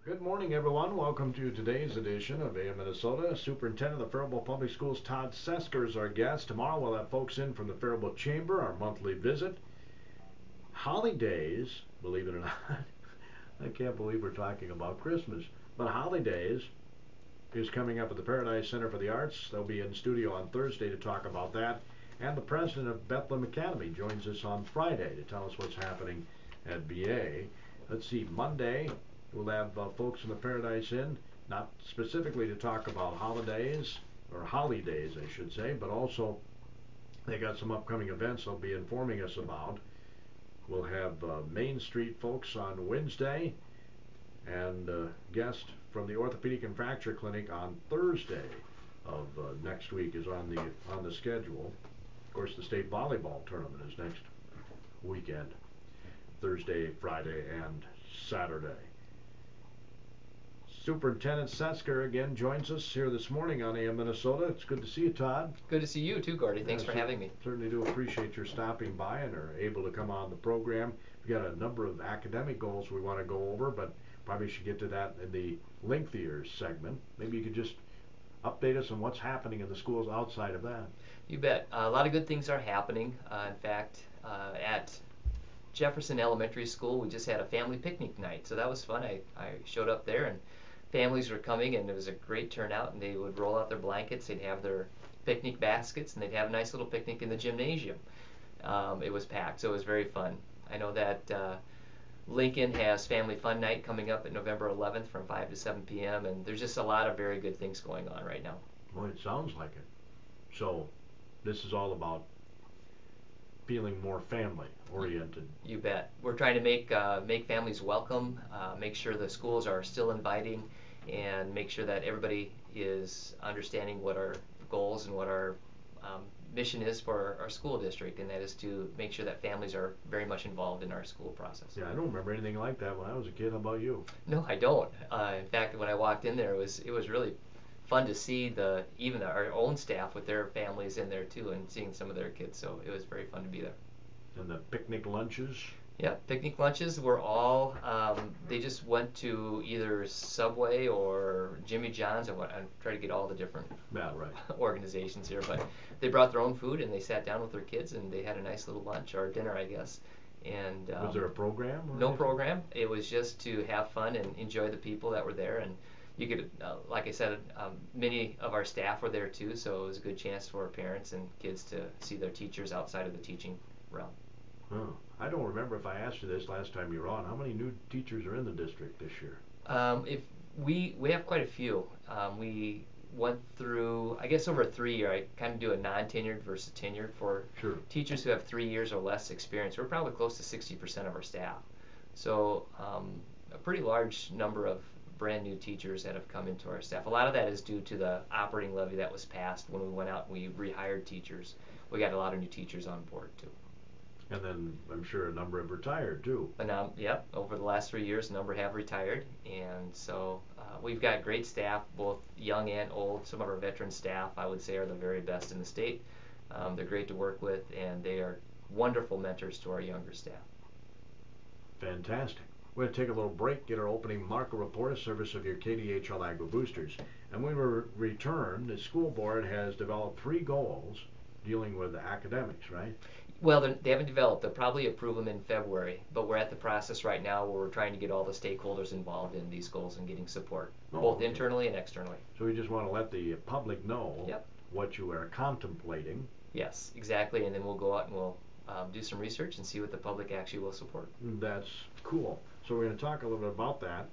Good morning, everyone. Welcome to today's edition of AM Minnesota. Superintendent of the Faribault Public Schools, Todd Sesker, is our guest. Tomorrow we'll have folks in from the Faribault Chamber, our monthly visit. Holidays, believe it or not, I can't believe we're talking about Christmas, but Holidays is coming up at the Paradise Center for the Arts. They'll be in studio on Thursday to talk about that. And the president of Bethlehem Academy joins us on Friday to tell us what's happening at BA. Let's see, Monday we'll have folks from the Paradise Inn, not specifically to talk about holidays, or holidays I should say, but also they got some upcoming events they'll be informing us about. We'll have Main Street folks on Wednesday, and guest from the Orthopedic and Fracture Clinic on Thursday of next week is on the schedule. Of course, the state volleyball tournament is next weekend, Thursday, Friday, and Saturday. Superintendent Sesker again joins us here this morning on AM Minnesota. It's good to see you, Todd. Good to see you too, Gordy. Thanks for having me. Certainly do appreciate your stopping by and are able to come on the program. We've got a number of academic goals we want to go over, but probably should get to that in the lengthier segment. Maybe you could just update us on what's happening in the schools outside of that. You bet. A lot of good things are happening. In fact, at Jefferson Elementary School, we just had a family picnic night, so that was fun. I showed up there and families were coming, and it was a great turnout, and they would roll out their blankets, they'd have their picnic baskets, and they'd have a nice little picnic in the gymnasium. It was packed, so it was very fun. I know that Lincoln has Family Fun Night coming up at November 11th from 5 to 7 p.m., and there's just a lot of very good things going on right now. Well, it sounds like it. So this is all about feeling more family oriented. You bet. We're trying to make families welcome, make sure the schools are still inviting, and make sure that everybody is understanding what our goals and what our mission is for our school district, and that is to make sure that families are very much involved in our school process. Yeah, I don't remember anything like that when I was a kid. How about you? No, I don't. In fact, when I walked in there, it was really fun to see even our own staff with their families in there too, and seeing some of their kids. So it was very fun to be there. And the picnic lunches? Yeah, picnic lunches were all, they just went to either Subway or Jimmy John's. I'm trying to get all the different organizations here, but they brought their own food and they sat down with their kids and they had a nice little lunch, or dinner I guess. And was there a program? No program. It was just to have fun and enjoy the people that were there. And you could, like I said, many of our staff were there too, so it was a good chance for parents and kids to see their teachers outside of the teaching realm. Oh, I don't remember if I asked you this last time you were on. How many new teachers are in the district this year? If we have quite a few. We went through, I guess over a 3-year, I kind of do a non-tenured versus tenured for teachers who have 3 years or less experience. We're probably close to 60% of our staff. So a pretty large number of brand new teachers that have come into our staff. A lot of that is due to the operating levy that was passed when we went out and we rehired teachers. We got a lot of new teachers on board too. And then I'm sure a number have retired too. Yep, over the last 3 years, a number have retired, and so we've got great staff, both young and old. Some of our veteran staff, I would say, are the very best in the state. They're great to work with, and they are wonderful mentors to our younger staff. Fantastic. We're going to take a little break, get our opening market report, a service of your KDHL Agri Boosters. And when we return, the school board has developed 3 goals dealing with the academics, right? Well, they haven't developed. They'll probably approve them in February, but we're at the process right now where we're trying to get all the stakeholders involved in these goals and getting support, both internally and externally. So we just want to let the public know what you are contemplating. Yes, exactly, and then we'll go out and we'll do some research and see what the public actually will support. That's cool. So we're going to talk a little bit about that.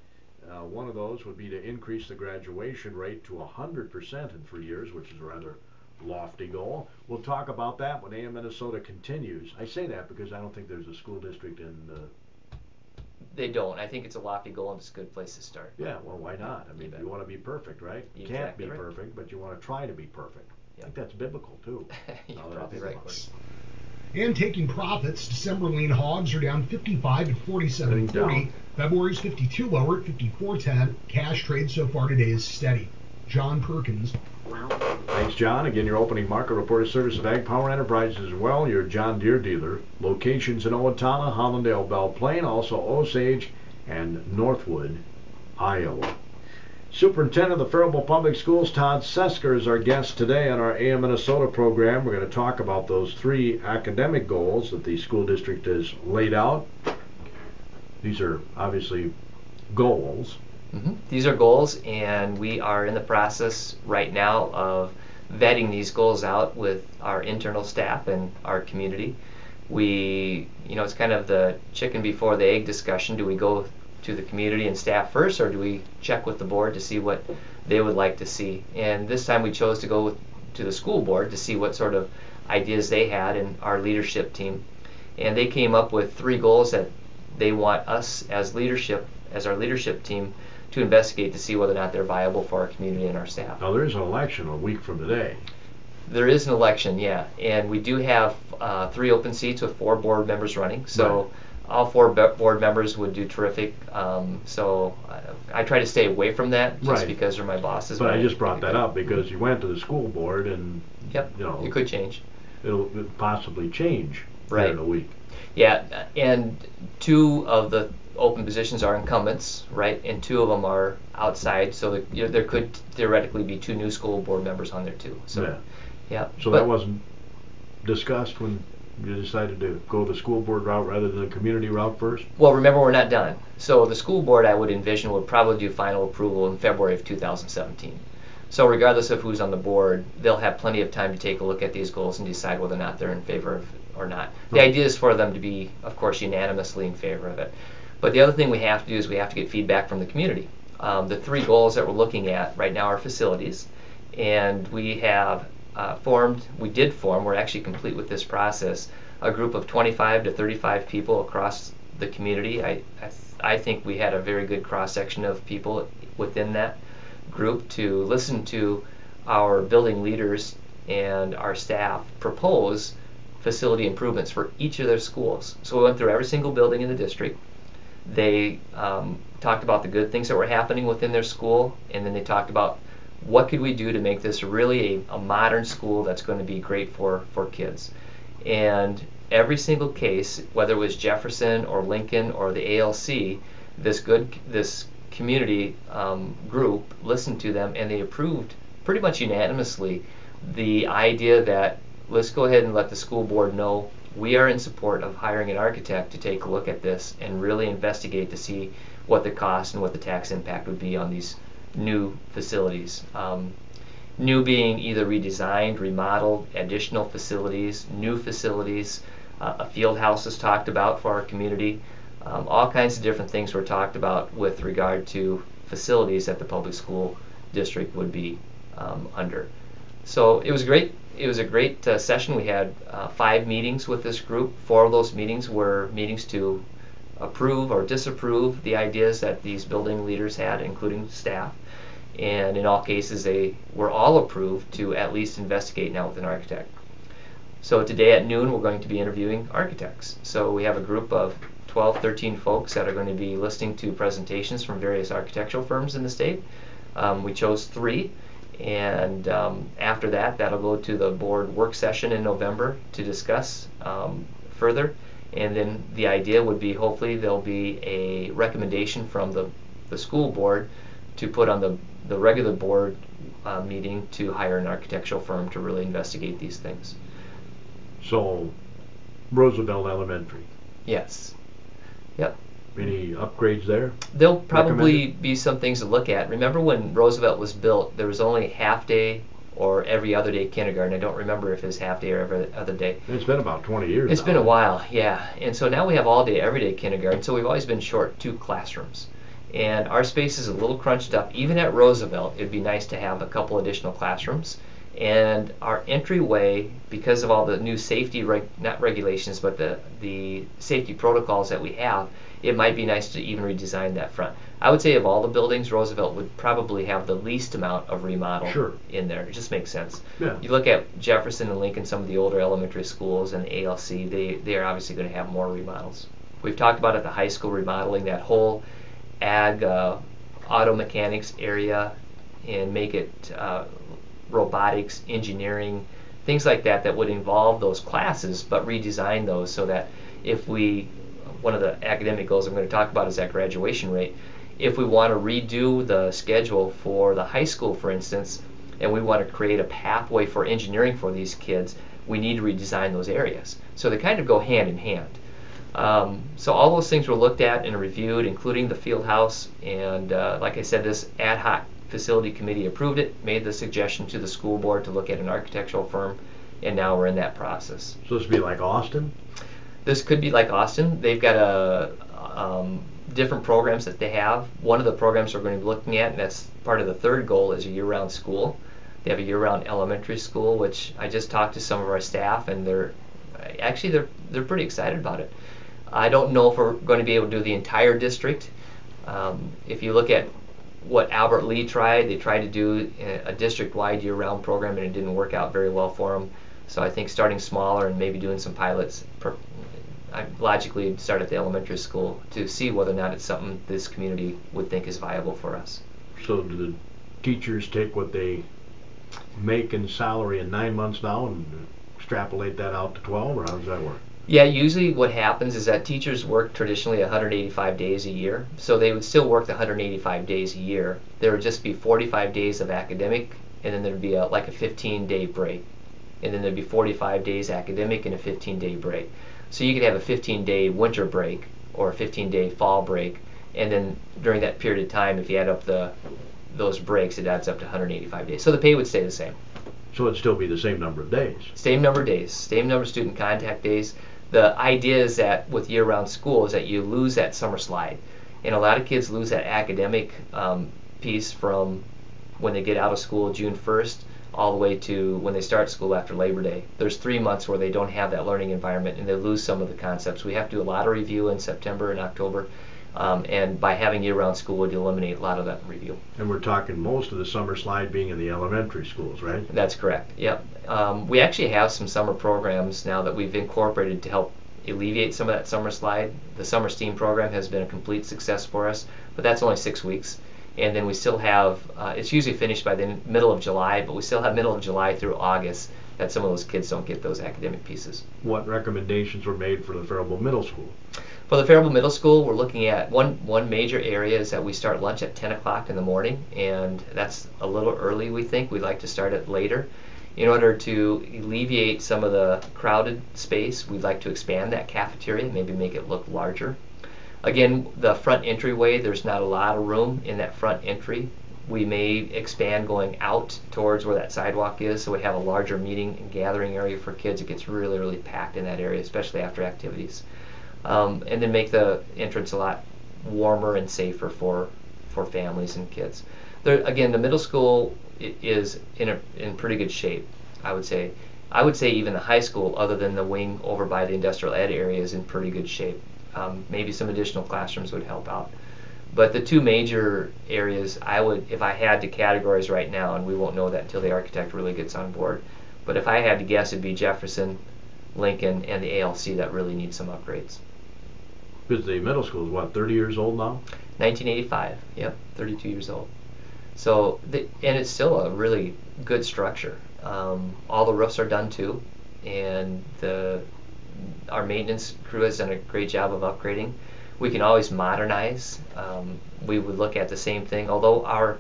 One of those would be to increase the graduation rate to 100% in 3 years, which is a rather lofty goal. We'll talk about that when AM Minnesota continues. I say that because I don't think there's a school district in They don't. I think it's a lofty goal and it's a good place to start. Yeah, well, why not? I mean, you want to be perfect, right? You can't be perfect, but you want to try to be perfect. I think that's biblical too. You're probably right, Cory. And taking profits, December lean hogs are down 55 at 47.40. February's 52 lower at 54.10. Cash trade so far today is steady. John Perkins. Thanks, John. Again, your opening market report is service of Ag Power Enterprises as well, your John Deere dealer. Locations in Owatonna, Hollandale, Belle Plaine, also Osage and Northwood, Iowa. Superintendent of the Faribault Public Schools, Todd Sesker, is our guest today on our AM Minnesota program. We're going to talk about those 3 academic goals that the school district has laid out. These are obviously goals. These are goals, and we are in the process right now of vetting these goals out with our internal staff and our community. It's kind of the chicken before the egg discussion. Do we go to the community and staff first, or do we check with the board to see what they would like to see? And this time we chose to go to the school board to see what sort of ideas they had and our leadership team. And they came up with 3 goals that they want us as our leadership team to investigate to see whether or not they're viable for our community and our staff. Now there's an election a week from today. There is an election, yeah, and we do have 3 open seats with 4 board members running. So. Right. All 4 board members would do terrific. So I try to stay away from that just because they're my bosses. But I just brought that up because you went to the school board and it could change. It'll possibly change in a week. Yeah, and 2 of the open positions are incumbents, right? And 2 of them are outside. So there could theoretically be 2 new school board members on there too. So So that wasn't discussed when you decided to go the school board route rather than the community route first? Well, remember, we're not done. So the school board, I would envision, would probably do final approval in February of 2017. So regardless of who's on the board, they'll have plenty of time to take a look at these goals and decide whether or not they're in favor of or not. The idea is for them to be, of course, unanimously in favor of it. But the other thing we have to do is we have to get feedback from the community. The 3 goals that we're looking at right now are facilities, and we have we're actually complete with this process, a group of 25 to 35 people across the community. I think we had a very good cross-section of people within that group to listen to our building leaders and our staff propose facility improvements for each of their schools. So we went through every single building in the district. They talked about the good things that were happening within their school, and then they talked about what could we do to make this really a modern school that's going to be great for kids. And every single case, whether it was Jefferson or Lincoln or the ALC, this community group listened to them, and they approved pretty much unanimously the idea that let's go ahead and let the school board know we are in support of hiring an architect to take a look at this and really investigate to see what the cost and what the tax impact would be on these new facilities. New being either redesigned, remodeled, additional facilities, new facilities, a field house is talked about for our community. All kinds of different things were talked about with regard to facilities that the public school district would be under. So it was great. It was a great session. We had 5 meetings with this group. 4 of those meetings were meetings to approve or disapprove the ideas that these building leaders had, including staff. And in all cases, they were all approved to at least investigate now with an architect. So today at noon, we're going to be interviewing architects. So we have a group of 12, 13 folks that are going to be listening to presentations from various architectural firms in the state. We chose 3, and after that, that'll go to the board work session in November to discuss further. And then the idea would be hopefully there'll be a recommendation from the school board to put on the regular board meeting to hire an architectural firm to really investigate these things. So, Roosevelt Elementary. Yes. Yep. Any upgrades there? There'll probably be some things to look at. Remember when Roosevelt was built, there was only half-day or every other day kindergarten. I don't remember if it was half-day or every other day. It's been about 20 years It's now. been a while, yeah. And so now we have all-day, everyday kindergarten, so we've always been short 2 classrooms. And our space is a little crunched up. Even at Roosevelt, it'd be nice to have a couple additional classrooms. And our entryway, because of all the new safety, not regulations, but the safety protocols that we have, it might be nice to even redesign that front. I would say of all the buildings, Roosevelt would probably have the least amount of remodel in there. It just makes sense. Yeah. You look at Jefferson and Lincoln, some of the older elementary schools, and the ALC, they are obviously going to have more remodels. We've talked about at the high school remodeling that whole ag auto mechanics area and make it robotics, engineering, things like that that would involve those classes, but redesign those so that if one of the academic goals I'm going to talk about is that graduation rate. If we want to redo the schedule for the high school, for instance, and we want to create a pathway for engineering for these kids, we need to redesign those areas. So they kind of go hand in hand. So all those things were looked at and reviewed, including the field house, and like I said, this ad hoc facility committee approved it, made the suggestion to the school board to look at an architectural firm, and now we're in that process. So this would be like Austin? This could be like Austin. They've got different programs that they have. One of the programs we're going to be looking at, and that's part of the third goal, is a year-round school. They have a year-round elementary school, which I just talked to some of our staff, and they're pretty excited about it. I don't know if we're going to be able to do the entire district. If you look at what Albert Lee tried, they tried to do a district-wide year-round program, and it didn't work out very well for them. So I think starting smaller and maybe doing some pilots, I logically start at the elementary school to see whether or not it's something this community would think is viable for us. So do the teachers take what they make in salary in 9 months now and extrapolate that out to 12, or how does that work? Yeah, usually what happens is that teachers work traditionally 185 days a year, so they would still work the 185 days a year. There would just be 45 days of academic, and then there'd be like a 15-day break, and then there'd be 45 days academic and a 15-day break. So you could have a 15-day winter break or a 15-day fall break, and then during that period of time, if you add up those breaks, it adds up to 185 days. So the pay would stay the same. So it'd still be the same number of days? Same number of days, same number of student contact days. The idea is that with year-round school is that you lose that summer slide. And a lot of kids lose that academic piece from when they get out of school June 1st all the way to when they start school after Labor Day. There's 3 months where they don't have that learning environment and they lose some of the concepts. We have to do a lot of review in September and October, and by having year-round school would eliminate a lot of that review. And we're talking most of the summer slide being in the elementary schools, right? That's correct, yep. We actually have some summer programs now that we've incorporated to help alleviate some of that summer slide. The summer STEAM program has been a complete success for us, but that's only 6 weeks. And then we still have, it's usually finished by the middle of July, but we still have middle of July through August that some of those kids don't get those academic pieces. What recommendations were made for the Faribault Middle School? For the Faribault Middle School, we're looking at one major area is that we start lunch at 10 o'clock in the morning, and that's a little early, we think. We'd like to start it later. In order to alleviate some of the crowded space, we'd like to expand that cafeteria, maybe make it look larger. Again, the front entryway, there's not a lot of room in that front entry. We may expand going out towards where that sidewalk is, so we have a larger meeting and gathering area for kids. It gets really, really packed in that area, especially after activities. And then make the entrance a lot warmer and safer for families and kids. Again, the middle school is in pretty good shape, I would say. I would say even the high school, other than the wing over by the industrial ed area, is in pretty good shape. Maybe some additional classrooms would help out. But the two major areas if I had to categorize right now, and we won't know that until the architect really gets on board, but if I had to guess, it'd be Jefferson, Lincoln, and the ALC that really need some upgrades. Because the middle school is, what, 30 years old now? 1985, yep, 32 years old. So, and it's still a really good structure. All the roofs are done too, and our maintenance crew has done a great job of upgrading. We can always modernize. We would look at the same thing, although our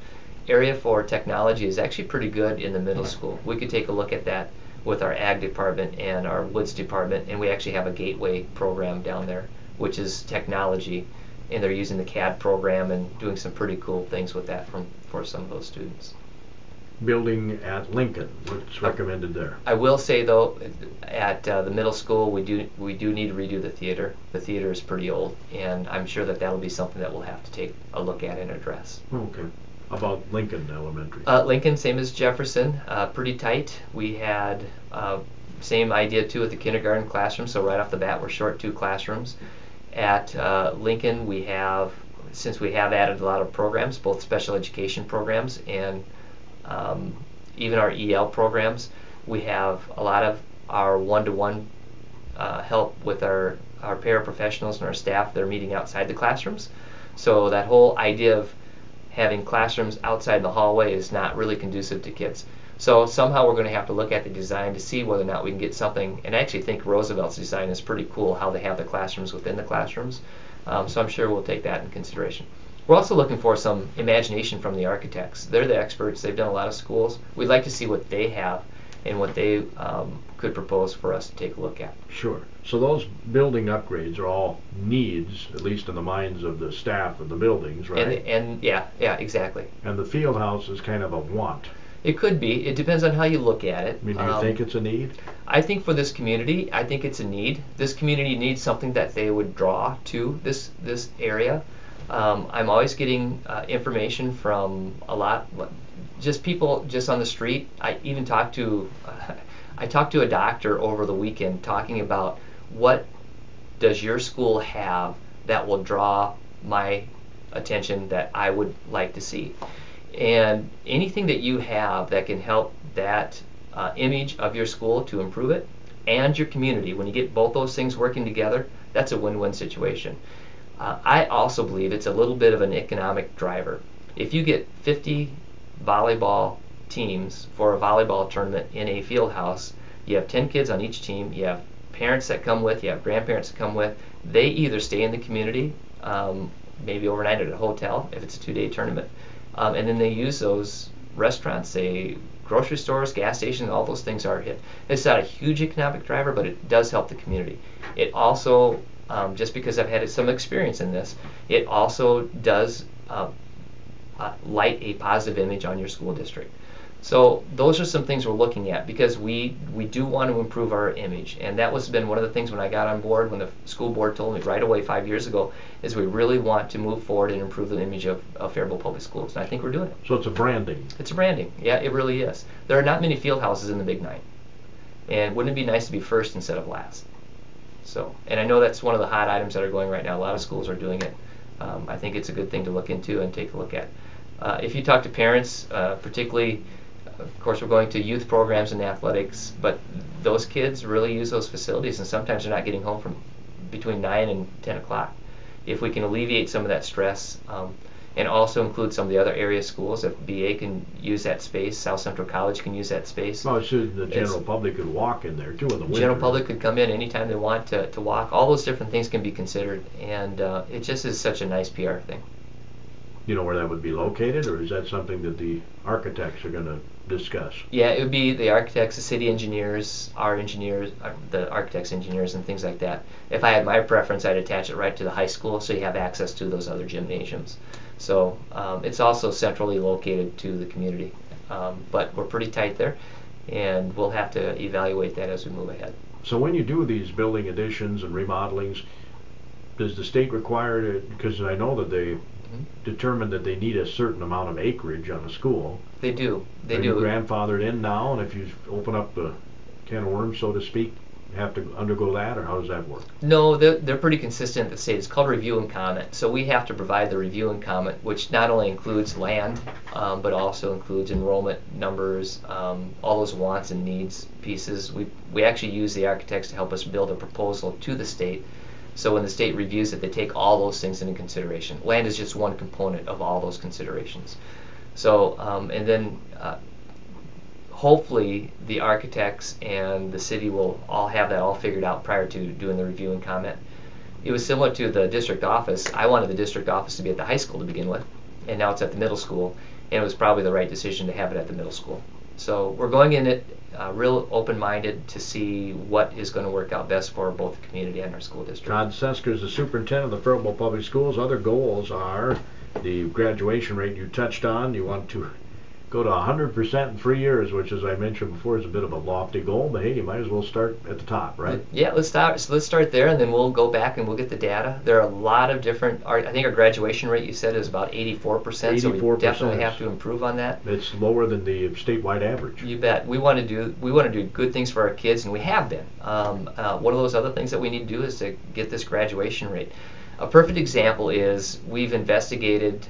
area for technology is actually pretty good in the middle school. We could take a look at that with our ag department and our woods department, and we actually have a gateway program down there, which is technology, and they're using the CAD program and doing some pretty cool things with that for some of those students. Building at Lincoln, what's recommended there? I will say though, at the middle school, we do need to redo the theater. The theater is pretty old, and I'm sure that'll be something that we'll have to take a look at and address. Okay. How about Lincoln Elementary? Lincoln, same as Jefferson, pretty tight. We had same idea too with the kindergarten classroom, so right off the bat we're short 2 classrooms. At Lincoln, since we have added a lot of programs, both special education programs and even our EL programs, we have a lot of our one-to-one help with our paraprofessionals and our staff. They're meeting outside the classrooms. So that whole idea of having classrooms outside the hallway is not really conducive to kids. So somehow we're going to have to look at the design to see whether or not we can get something, and I actually think Roosevelt's design is pretty cool, how they have the classrooms within the classrooms. So I'm sure we'll take that in consideration. We're also looking for some imagination from the architects. They're the experts. They've done a lot of schools. We'd like to see what they have and what they could propose for us to take a look at. Sure. So those building upgrades are all needs, at least in the minds of the staff of the buildings, right? And yeah, exactly. And the field house is kind of a want. It could be. It depends on how you look at it. I mean, do you think it's a need? I think for this community, I think it's a need. This community needs something that they would draw to this area. I'm always getting information from a lot, just people just on the street. I even talked to a doctor over the weekend talking about what does your school have that will draw my attention that I would like to see. And anything that you have that can help that image of your school to improve it and your community, when you get both those things working together, that's a win-win situation. I also believe it's a little bit of an economic driver. If you get 50 volleyball teams for a volleyball tournament in a field house, you have 10 kids on each team, you have parents that come with, you have grandparents that come with, they either stay in the community, maybe overnight at a hotel if it's a 2-day tournament, and then they use those restaurants, say grocery stores, gas stations, all those things are hit. It's not a huge economic driver, but it does help the community. It also, just because I've had some experience in this, it also does light a positive image on your school district. So those are some things we're looking at because we do want to improve our image, and that was been one of the things when I got on board, when the school board told me right away 5 years ago, is we really want to move forward and improve the image of Faribault Public Schools, and I think we're doing it. So it's a branding. It's a branding, yeah, it really is. There are not many field houses in the Big Nine, and wouldn't it be nice to be first instead of last? So, and I know that's one of the hot items that are going right now. A lot of schools are doing it. I think it's a good thing to look into and take a look at. If you talk to parents, particularly, of course, we're going to youth programs and athletics, but those kids really use those facilities, and sometimes they're not getting home from between 9 and 10 o'clock. If we can alleviate some of that stress and also include some of the other area schools, if BA can use that space, South Central College can use that space. Well, the general public could walk in there too in the winter. The general public could come in anytime they want to walk. All those different things can be considered, and it just is such a nice PR thing. You know where that would be located, or is that something that the architects are going to discuss? Yeah, it would be the architects, the city engineers, our engineers, the architects, engineers, and things like that. If I had my preference, I'd attach it right to the high school so you have access to those other gymnasiums. So it's also centrally located to the community. But we're pretty tight there, and we'll have to evaluate that as we move ahead. So when you do these building additions and remodelings, does the state require it? Because I know that they determine that they need a certain amount of acreage on a school. They do. They Are do. you grandfathered in now, and if you open up the can of worms, so to speak, you have to undergo that, or how does that work? No, they're pretty consistent at the state. It's called review and comment. So we have to provide the review and comment, which not only includes land, but also includes enrollment numbers, all those wants and needs pieces. We actually use the architects to help us build a proposal to the state. So when the state reviews it, they take all those things into consideration. Land is just one component of all those considerations. So, and then hopefully the architects and the city will all have that all figured out prior to doing the review and comment. It was similar to the district office. I wanted the district office to be at the high school to begin with, and now it's at the middle school, and it was probably the right decision to have it at the middle school. So we're going in it real open-minded to see what is going to work out best for both the community and our school district. Todd Sesker is the superintendent of the Faribault Public Schools. Other goals are the graduation rate you touched on. You want to go to 100% in 3 years, which, as I mentioned before, is a bit of a lofty goal, but hey, you might as well start at the top, right? Yeah, let's start there, and then we'll go back and we'll get the data. There are a lot of different, I think our graduation rate, you said, is about 84%, so we definitely have to improve on that. It's lower than the statewide average. You bet. We want to do good things for our kids, and we have been. One of those other things that we need to do is to get this graduation rate. A perfect example is we've investigated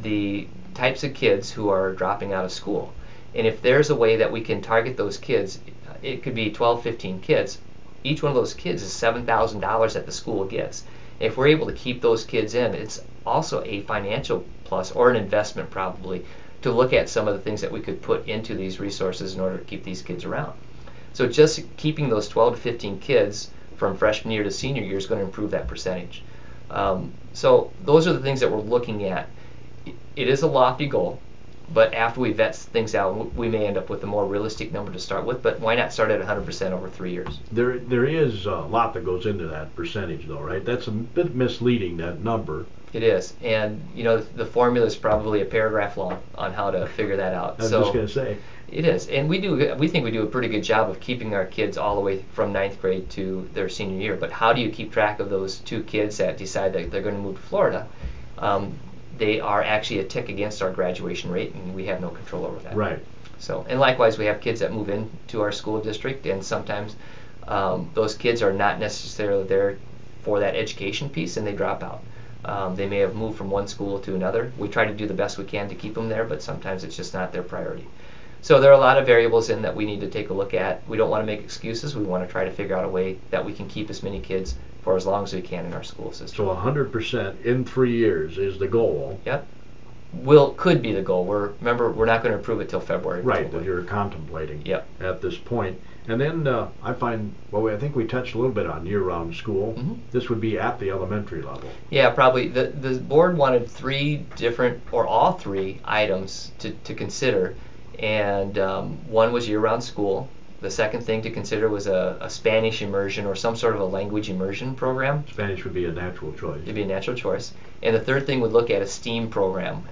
the types of kids who are dropping out of school. And if there's a way that we can target those kids, it could be 12, 15 kids. Each one of those kids is $7,000 that the school gets. If we're able to keep those kids in, it's also a financial plus, or an investment probably, to look at some of the things that we could put into these resources in order to keep these kids around. So just keeping those 12 to 15 kids from freshman year to senior year is going to improve that percentage. So those are the things that we're looking at. It is a lofty goal, but after we vet things out, we may end up with a more realistic number to start with, but why not start at 100% over 3 years? There is a lot that goes into that percentage, though, right? That's a bit misleading, that number. It is, and the formula is probably a paragraph long on how to figure that out. I was just going to say. It is, and we think we do a pretty good job of keeping our kids all the way from 9th grade to their senior year. But how do you keep track of those 2 kids that decide that they're going to move to Florida? They are actually a tick against our graduation rate, and we have no control over that. Right. So, and likewise, we have kids that move into our school district, and sometimes those kids are not necessarily there for that education piece, and they drop out. They may have moved from one school to another. We try to do the best we can to keep them there, but sometimes it's just not their priority. So there are a lot of variables in that we need to take a look at. We don't want to make excuses. We want to try to figure out a way that we can keep as many kids for as long as we can in our school system. So 100% in 3 years is the goal. Yep. Could be the goal. Remember, we're not going to approve it till February. Right, that you're contemplating. Yep. At this point. And then I find, I think we touched a little bit on year-round school. Mm-hmm. This would be at the elementary level. Yeah, probably. The board wanted 3 different, or all 3 items to consider. And one was year-round school. The second thing to consider was a Spanish immersion or some sort of a language immersion program. Spanish would be a natural choice. It'd be a natural choice. And the third thing would look at a STEAM program.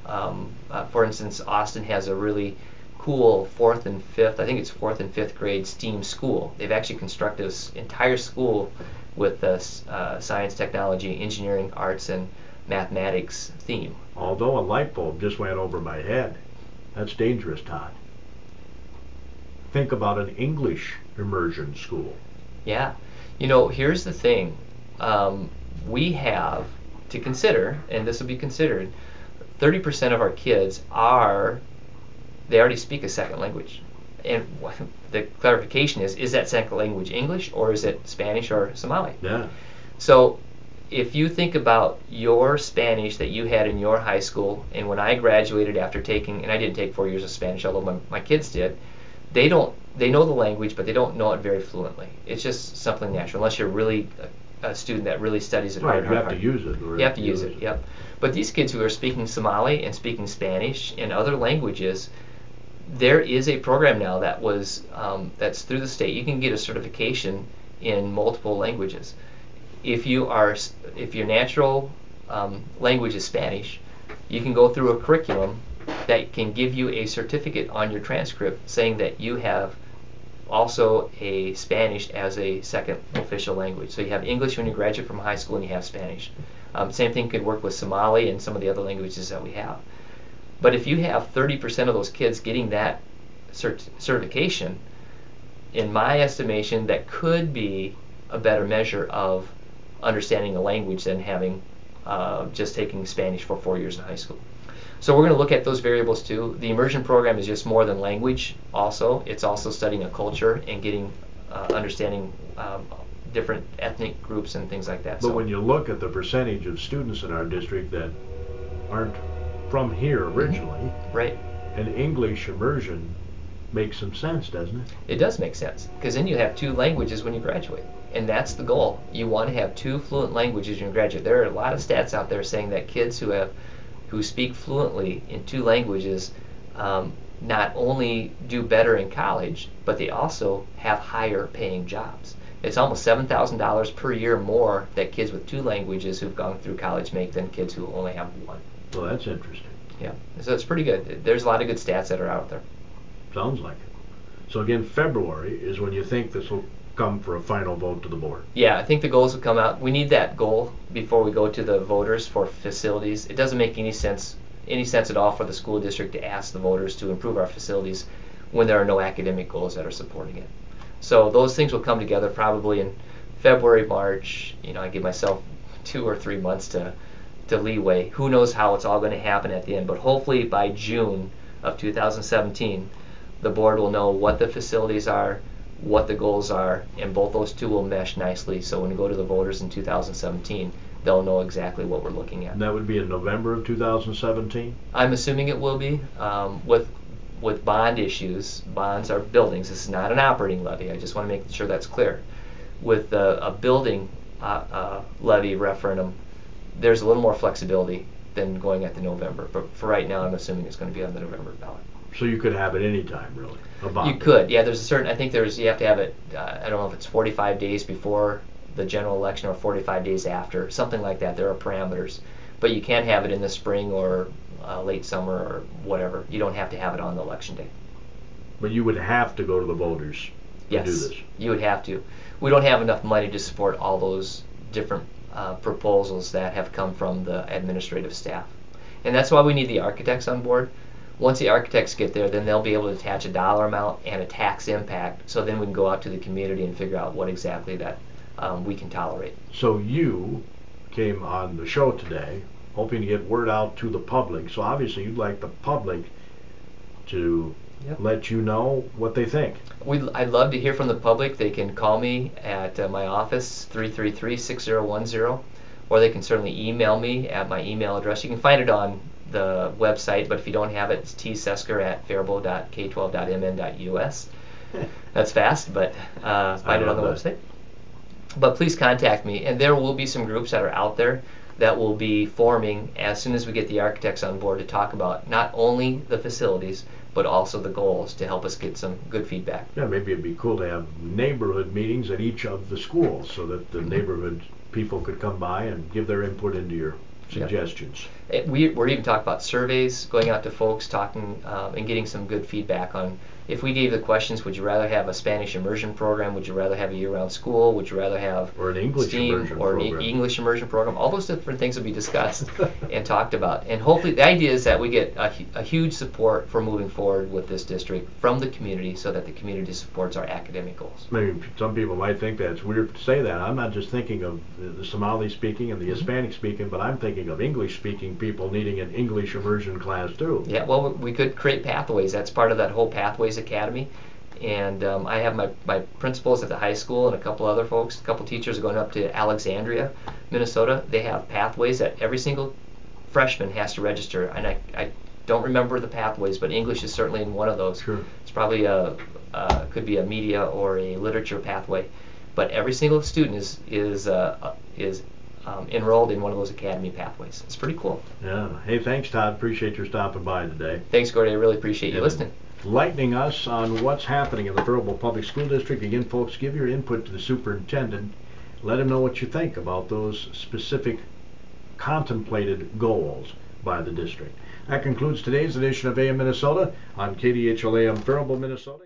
For instance, Austin has a really cool 4th and 5th, I think it's 4th and 5th grade STEAM school. They've actually constructed this entire school with the science, technology, engineering, arts, and mathematics theme. Although a light bulb just went over my head. That's dangerous, Todd. Think about an English immersion school. Yeah. Here's the thing. We have to consider, and this will be considered, 30% of our kids they already speak a second language. And the clarification is that second language English, or is it Spanish or Somali? Yeah. So if you think about your Spanish that you had in your high school, and when I graduated after taking, and I didn't take 4 years of Spanish, although my kids did, they know the language, but they don't know it very fluently. It's just something natural, unless you're really a student that really studies it hard. Right, you have to use it. You have to use it, yep. But these kids who are speaking Somali and speaking Spanish and other languages, there is a program now that's through the state. You can get a certification in multiple languages. If your natural language is Spanish, you can go through a curriculum that can give you a certificate on your transcript saying that you have also a Spanish as a second official language. So you have English when you graduate from high school, and you have Spanish. Same thing could work with Somali and some of the other languages that we have. But if you have 30% of those kids getting that certification, in my estimation, that could be a better measure of understanding the language than having just taking Spanish for 4 years in high school. So we're going to look at those variables too. The immersion program is just more than language also. It's also studying a culture and getting understanding different ethnic groups and things like that. But when you look at the percentage of students in our district that aren't from here originally, right, an English immersion makes some sense, doesn't it? It does make sense, because then you have 2 languages when you graduate, and that's the goal. You want to have 2 fluent languages when you graduate. There are a lot of stats out there saying that kids who speak fluently in 2 languages not only do better in college, but they also have higher paying jobs. It's almost $7,000 per year more that kids with 2 languages who've gone through college make than kids who only have 1. Well, that's interesting. Yeah, so it's pretty good. There's a lot of good stats that are out there. Sounds like it. So again, February is when you think this will come for a final vote to the board. Yeah, I think the goals will come out. We need that goal before we go to the voters for facilities. It doesn't make any sense at all for the school district to ask the voters to improve our facilities when there are no academic goals that are supporting it. So those things will come together probably in February, March. I give myself 2 or 3 months to leeway. Who knows how it's all going to happen at the end, but hopefully by June of 2017, the board will know what the facilities are, what the goals are, and both those 2 will mesh nicely. So when we go to the voters in 2017, they'll know exactly what we're looking at. And that would be in November of 2017? I'm assuming it will be. With bond issues, bonds are buildings. This is not an operating levy. I just want to make sure that's clear. With a building levy referendum, there's a little more flexibility than going at the November. But for right now, I'm assuming it's going to be on the November ballot. So you could have it any time, really. You could, yeah. There's a certain. I think you have to have it. I don't know if it's 45 days before the general election or 45 days after, something like that. There are parameters, but you can have it in the spring or late summer or whatever. You don't have to have it on the election day. But you would have to go to the voters to do this. You would have to. We don't have enough money to support all those different proposals that have come from the administrative staff, and that's why we need the architects on board. Once the architects get there, then they'll be able to attach a dollar amount and a tax impact, so then we can go out to the community and figure out what exactly that we can tolerate. So you came on the show today hoping to get word out to the public, so obviously you'd like the public to let you know what they think. I'd love to hear from the public. They can call me at my office, 333-6010, or they can certainly email me at my email address. You can find it on the website, but if you don't have it, it's tsesker@faribault.k12.mn.us. That's fast, but find it on the website. But please contact me, and there will be some groups that are out there that will be forming as soon as we get the architects on board to talk about not only the facilities, but also the goals to help us get some good feedback. Yeah, maybe it'd be cool to have neighborhood meetings at each of the schools so that the neighborhood people could come by and give their input into your suggestions. We're even talking about surveys, going out to folks, talking and getting some good feedback on if we gave the questions, would you rather have a Spanish immersion program? Would you rather have a year-round school? Would you rather have or an English STEAM immersion or program? An English immersion program? All those different things will be discussed and talked about. And hopefully the idea is that we get a huge support for moving forward with this district from the community so that the community supports our academic goals. Maybe some people might think that it's weird to say that. I'm not just thinking of the Somali speaking and the Hispanic speaking, but I'm thinking of English speaking people needing an English immersion class too. Yeah, well, we could create pathways. That's part of that whole Pathways Academy. And I have my principals at the high school and a couple other folks, a couple teachers are going up to Alexandria, Minnesota. They have pathways that every single freshman has to register. And I don't remember the pathways, but English is certainly in one of those. Sure. It's probably could be a media or a literature pathway. But every single student is enrolled in one of those academy pathways. It's pretty cool. Yeah. Hey, thanks, Todd. Appreciate your stopping by today. Thanks, Gordy. I really appreciate you listening. Enlightening us on what's happening in the Faribault Public School District. Again, folks, give your input to the superintendent. Let him know what you think about those specific contemplated goals by the district. That concludes today's edition of AM Minnesota on KDHL AM Faribault, Minnesota.